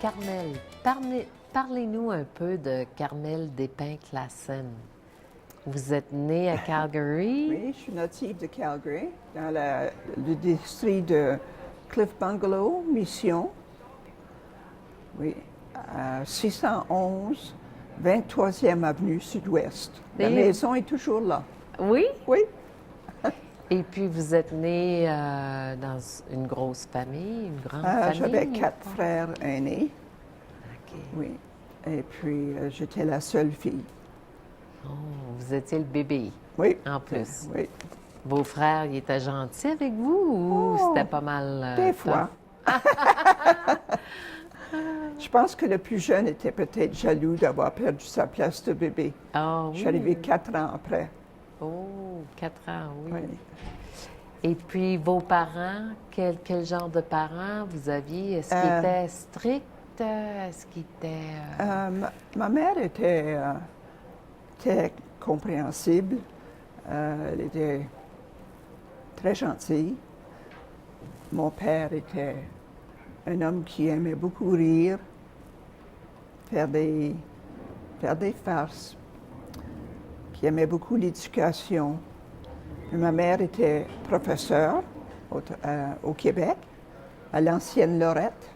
Carmel, parlez-nous un peu de Carmel Despins-Classen. Vous êtes née à Calgary? Oui, je suis native de Calgary, dans le district de Cliff Bungalow, Mission. Oui, à 611, 23e avenue Sud-Ouest. La maison est toujours là. Oui? Oui. Et puis, vous êtes née dans une grosse famille, une grande famille? J'avais 4 frères aînés. OK. Oui. Et puis, j'étais la seule fille. Oh, vous étiez le bébé? Oui. En plus? Oui. Vos frères, ils étaient gentils avec vous ou c'était pas mal des fois. Je pense que le plus jeune était peut-être jaloux d'avoir perdu sa place de bébé. Ah oui? Je suis arrivée 4 ans après. Oh, 4 ans, oui. Oui. Et puis, vos parents, quel genre de parents vous aviez? Est-ce qu'ils étaient stricts? Est-ce qu'ils étaient... Ma mère était compréhensible. Elle était très gentille. Mon père était un homme qui aimait beaucoup rire, faire des farces, qui aimait beaucoup l'éducation. Ma mère était professeure au Québec, à l'ancienne Lorette.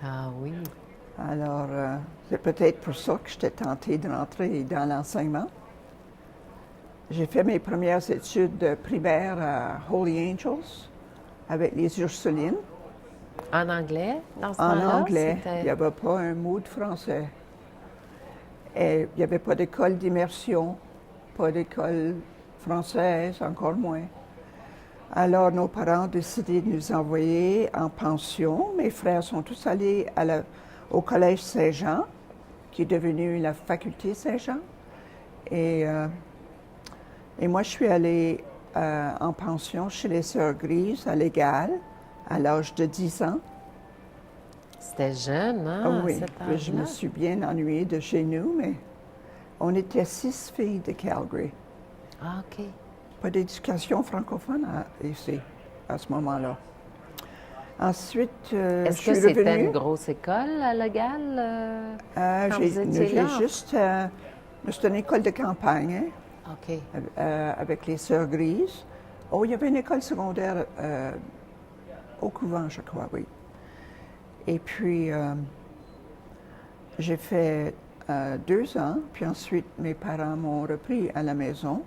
Ah oui. Alors, c'est peut-être pour ça que j'étais tentée de rentrer dans l'enseignement. J'ai fait mes premières études primaires à Holy Angels avec les Ursulines. En anglais, dans ce En temps-là? anglais, il n'y avait pas un mot de français. Et il n'y avait pas d'école d'immersion, pas d'école française, encore moins. Alors, nos parents ont décidé de nous envoyer en pension. Mes frères sont tous allés au Collège Saint-Jean, qui est devenu la faculté Saint-Jean. Et moi, je suis allée en pension chez les Sœurs Grises à Légal, à l'âge de 10 ans. C'était jeune, hein, Ah oui, à cet âge-là? je me suis bien ennuyée de chez nous, mais on était 6 filles de Calgary. Ah, OK. Pas d'éducation francophone ici, à ce moment-là. Ensuite, Est-ce je que suis c'était revenue. une grosse école à Légal? Quand vous étiez là? C'est une école de campagne, hein, OK. avec les Sœurs Grises. Oh, il y avait une école secondaire au couvent, je crois, oui. Et puis, j'ai fait 2 ans, puis ensuite, mes parents m'ont repris à la maison.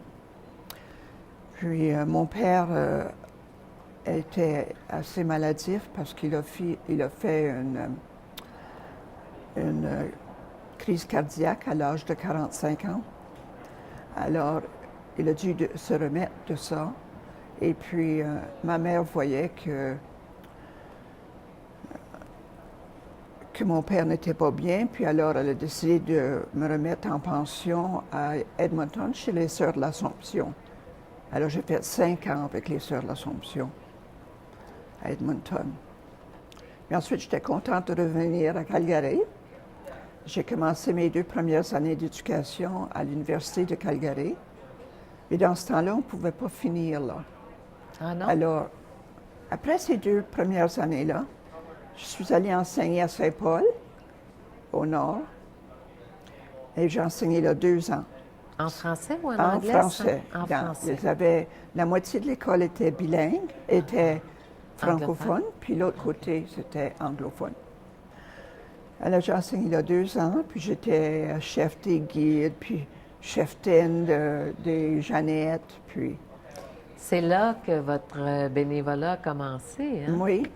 Puis, mon père était assez maladif parce qu'il a fait une crise cardiaque à l'âge de 45 ans. Alors, il a dû se remettre de ça. Et puis, ma mère voyait que mon père n'était pas bien, puis alors elle a décidé de me remettre en pension à Edmonton chez les Sœurs de l'Assomption. Alors j'ai fait 5 ans avec les Sœurs de l'Assomption à Edmonton. Mais ensuite, j'étais contente de revenir à Calgary. J'ai commencé mes 2 premières années d'éducation à l'Université de Calgary. Mais dans ce temps-là, on ne pouvait pas finir là. Ah non? Alors, après ces 2 premières années-là, je suis allée enseigner à Saint-Paul, au nord, et j'ai enseigné là 2 ans. En français ou en En anglais? français. En français. La moitié de l'école était bilingue, était francophone, puis l'autre côté, c'était anglophone. Alors, j'ai enseigné là 2 ans, puis j'étais chef des guides, puis cheftaine des Jeannettes, puis... C'est là que votre bénévolat a commencé, hein? Oui,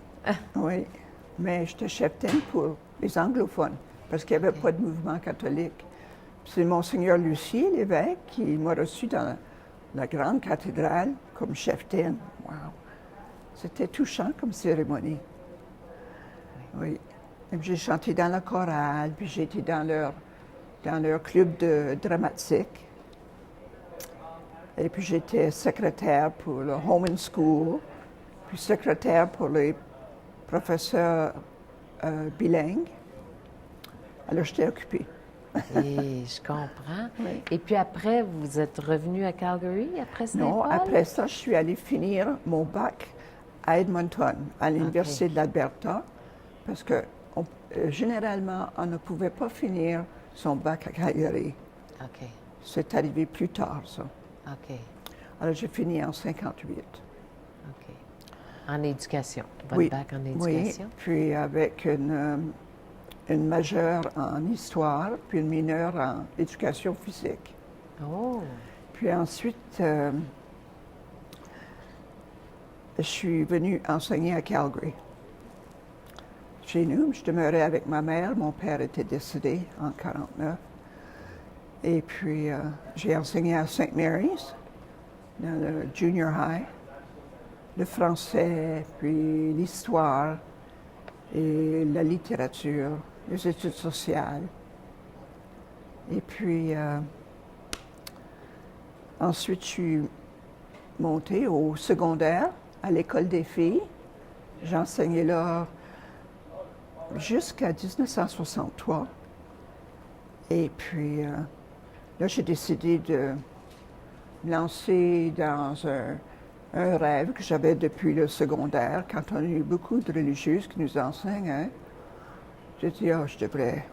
oui. Mais j'étais cheftaine pour les anglophones, parce qu'il n'y avait pas de mouvement catholique. C'est Monseigneur Lucier, l'évêque, qui m'a reçu dans la grande cathédrale comme cheftaine. Wow! C'était touchant comme cérémonie. Oui. Et puis j'ai chanté dans la chorale, puis j'ai été dans leur club de dramatique. Et puis j'étais secrétaire pour le Home and School, puis secrétaire pour les professeurs bilingues. Alors j'étais occupée. Et je comprends. Oui. Et puis après, vous êtes revenu à Calgary, après Saint-Paul? Non, après ça, je suis allée finir mon bac à Edmonton, à l'Université de l'Alberta, parce que généralement, on ne pouvait pas finir son bac à Calgary. OK. C'est arrivé plus tard, ça. OK. Alors, j'ai fini en 58. OK. En éducation. Votre Oui, bac en oui, éducation? puis avec une majeure en histoire, puis une mineure en éducation physique. Oh! Puis ensuite, je suis venue enseigner à Calgary. Chez nous, je demeurais avec ma mère. Mon père était décédé en 1949. Et puis, j'ai enseigné à St. Mary's, dans le junior high, le français, puis l'histoire et la littérature, les études sociales. Et puis, ensuite, je suis montée au secondaire, à l'école des filles. J'enseignais là jusqu'à 1963. Et puis, là, j'ai décidé de me lancer dans un rêve que j'avais depuis le secondaire, quand on a eu beaucoup de religieuses qui nous enseignent. Hein. J'ai dit, je devrais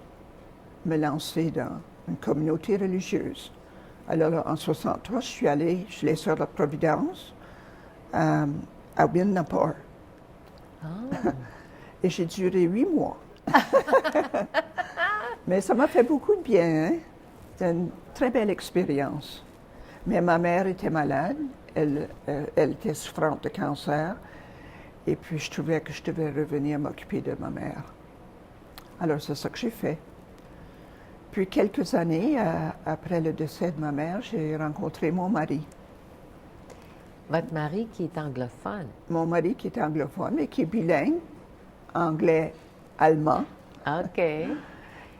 me lancer dans une communauté religieuse. Alors, là, en 1963, je suis allée chez les Sœurs de la Providence à Winnipeg. Et j'ai duré 8 mois. Mais ça m'a fait beaucoup de bien. Hein? C'était une très belle expérience. Mais ma mère était malade. Elle était souffrante de cancer. Et puis, je trouvais que je devais revenir m'occuper de ma mère. Alors, c'est ça que j'ai fait. Puis, quelques années après le décès de ma mère, j'ai rencontré mon mari. Votre mari qui est anglophone? Mon mari qui est anglophone et qui est bilingue, anglais-allemand. OK.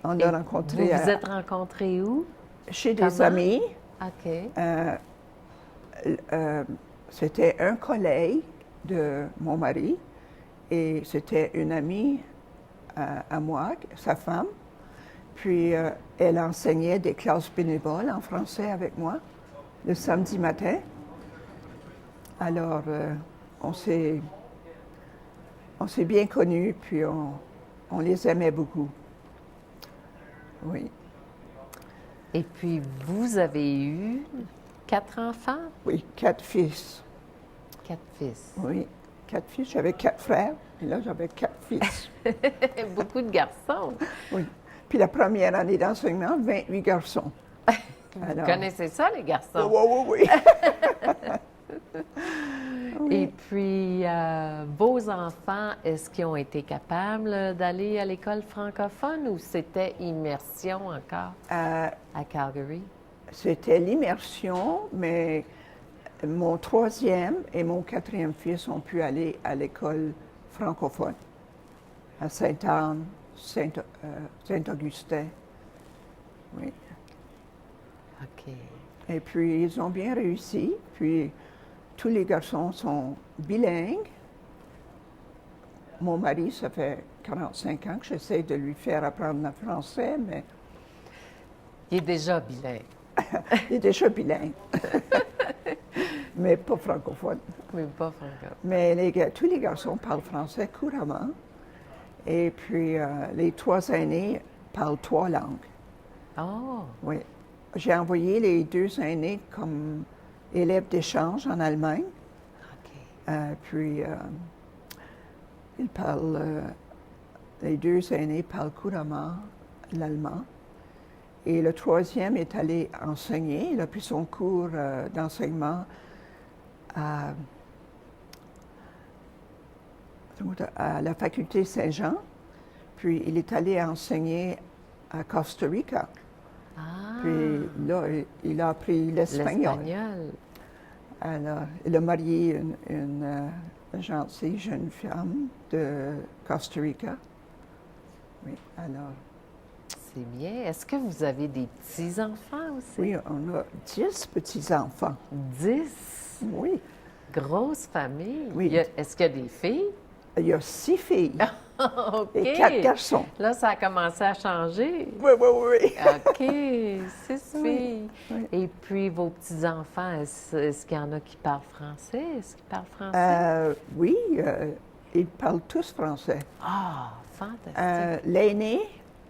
On Et a rencontré... Vous vous êtes rencontrés où? Chez Comment? des amis. OK. C'était un collègue de mon mari et c'était une amie à moi, sa femme. Puis elle enseignait des classes bénévoles en français avec moi le samedi matin. Alors, on s'est bien connus, puis on les aimait beaucoup. Oui. Et puis, vous avez eu 4 enfants? Oui, 4 fils. 4 fils. Oui, 4 fils. J'avais 4 frères, et là, j'avais 4 fils. Beaucoup de garçons. Oui. Puis la première année d'enseignement, 28 garçons. Vous connaissez ça, les garçons? Oui. Et puis, vos enfants, est-ce qu'ils ont été capables d'aller à l'école francophone ou c'était immersion encore à Calgary? C'était l'immersion, mais mon 3e et mon 4e fils ont pu aller à l'école francophone, à Sainte-Anne, Saint-Augustin. Oui. OK. Et puis, ils ont bien réussi. Puis, tous les garçons sont bilingues. Mon mari, ça fait 45 ans que j'essaie de lui faire apprendre le français, mais... Il est déjà bilingue. Il est déjà bilingue. Mais pas francophone. Mais pas francophone. Mais tous les garçons parlent français couramment. Et puis, les 3 aînés parlent 3 langues. Oh! Oui. J'ai envoyé les 2 aînés comme élèves d'échange en Allemagne. OK. Puis, ils parlent, les 2 aînés parlent couramment l'allemand. Et le 3e est allé enseigner. Il a pris son cours d'enseignement à la faculté Saint-Jean. Puis, il est allé enseigner à Costa Rica. Ah! Puis là, il a appris l'espagnol. Alors, il a marié une gentille jeune femme de Costa Rica. Oui, alors... C'est bien. Est-ce que vous avez des petits-enfants aussi? Oui, on a 10 petits-enfants. 10? Oui. Grosse famille. Oui. Est-ce qu'il y a des filles? Il y a 6 filles OK. et 4 garçons. Là, ça a commencé à changer. Oui. OK. 6 filles. Oui. Et puis, vos petits-enfants, est-ce qu'il y en a qui parlent français? Est-ce qu'ils parlent français? Oui, ils parlent tous français. Ah, fantastique. L'aîné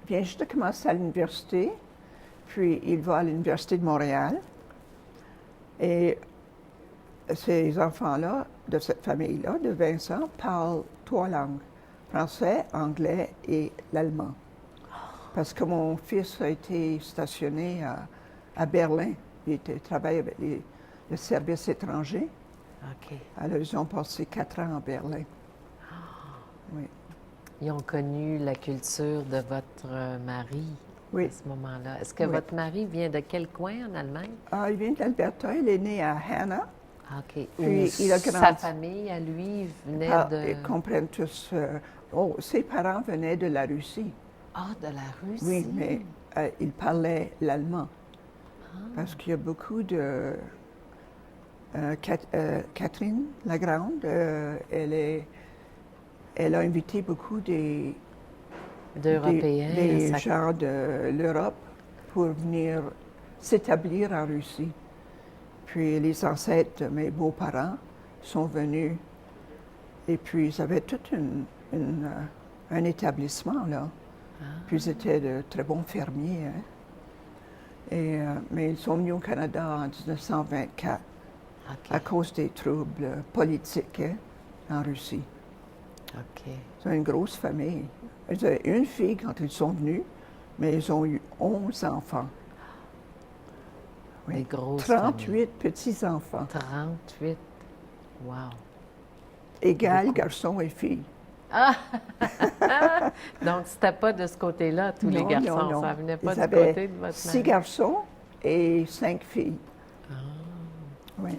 vient juste de commencer à l'université, puis il va à l'Université de Montréal. Et ces enfants-là, de cette famille-là, de Vincent, parlent 3 langues, français, anglais et l'allemand. Parce que mon fils a été stationné à Berlin. Il travaille avec le service étranger. OK. Alors, ils ont passé 4 ans à Berlin. Oui. Ils ont connu la culture de votre mari Oui. à ce moment-là. Est-ce que Oui. votre mari vient de quel coin en Allemagne? Ah, il vient d'Alberta. Il est né à Hanna. OK. Puis, il a Sa grandi. famille, à lui, venait Ils de... comprennent tous. Ses parents venaient de la Russie. Ah, de la Russie? Oui, mais ils parlaient l'allemand. Parce qu'il y a beaucoup de... Catherine la Grande, elle a invité beaucoup d'Européens. des gens de l'Europe pour venir s'établir en Russie. Puis les ancêtres de mes beaux-parents sont venus et puis ils avaient tout un établissement là. Puis ils étaient de très bons fermiers. Hein? Mais ils sont venus au Canada en 1924 à cause des troubles politiques en Russie. OK. C'est une grosse famille. Ils avaient une fille quand ils sont venus, mais ils ont eu 11 enfants. Des grosses 38 familles. petits-enfants. 38. Wow. Égal Beaucoup. garçons et filles. Ah! Donc, c'était pas de ce côté-là, tous les garçons. Non. Ça venait pas Ils du avaient côté de votre 6 mari. garçons et 5 filles. Oui.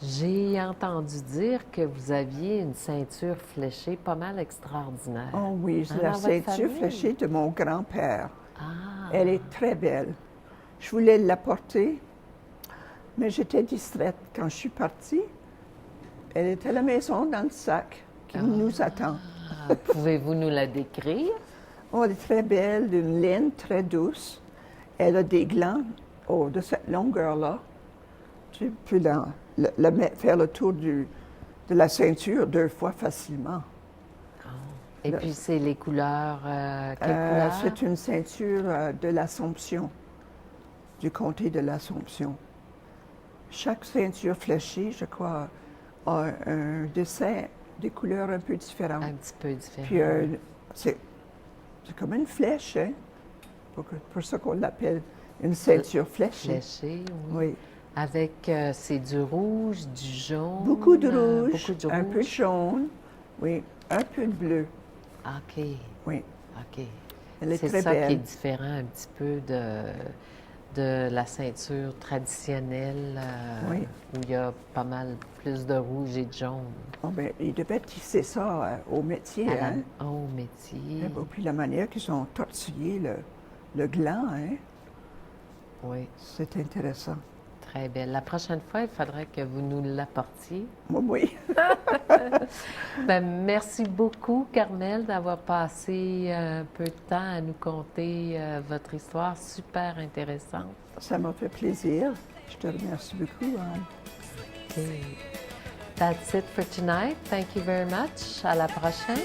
J'ai entendu dire que vous aviez une ceinture fléchée pas mal extraordinaire. Oh oui, c'est Hein, la dans votre ceinture famille? fléchée de mon grand-père. Ah! Elle est très belle. Je voulais la porter, mais j'étais distraite quand je suis partie. Elle est à la maison dans le sac qui nous attend. Pouvez-vous nous la décrire? Oh, elle est très belle, d'une laine très douce. Elle a des glands de cette longueur-là. Tu peux faire le tour de la ceinture 2 fois facilement. Et puis, c'est les couleurs... quelles couleurs? C'est une ceinture de l'Assomption, du comté de l'Assomption. Chaque ceinture fléchée, je crois, a un dessin, des couleurs un peu différentes. Un petit peu différent. Puis c'est comme une flèche, hein? Pour ça qu'on l'appelle une ceinture fléchée. Fléchée, oui. Oui. Avec, c'est du rouge, du jaune. Beaucoup de rouge, beaucoup de un peu de jaune, oui, un peu de bleu. OK. Oui. OK. Elle est C'est très ça qui est belle. différent un petit peu de la ceinture traditionnelle Oui. où il y a pas mal plus de rouge et de jaune. Oh, ben, ils devaient tisser ça au métier, hein? Au métier. Et puis la manière qu'ils ont tortillé le gland, hein? Oui, C'est intéressant. très belle. La prochaine fois, il faudrait que vous nous l'apportiez. Oui. Ben, merci beaucoup, Carmel, d'avoir passé un peu de temps à nous conter votre histoire super intéressante. Ça m'a fait plaisir. Je te remercie beaucoup, Anne. Okay. That's it for tonight. Thank you very much. À la prochaine.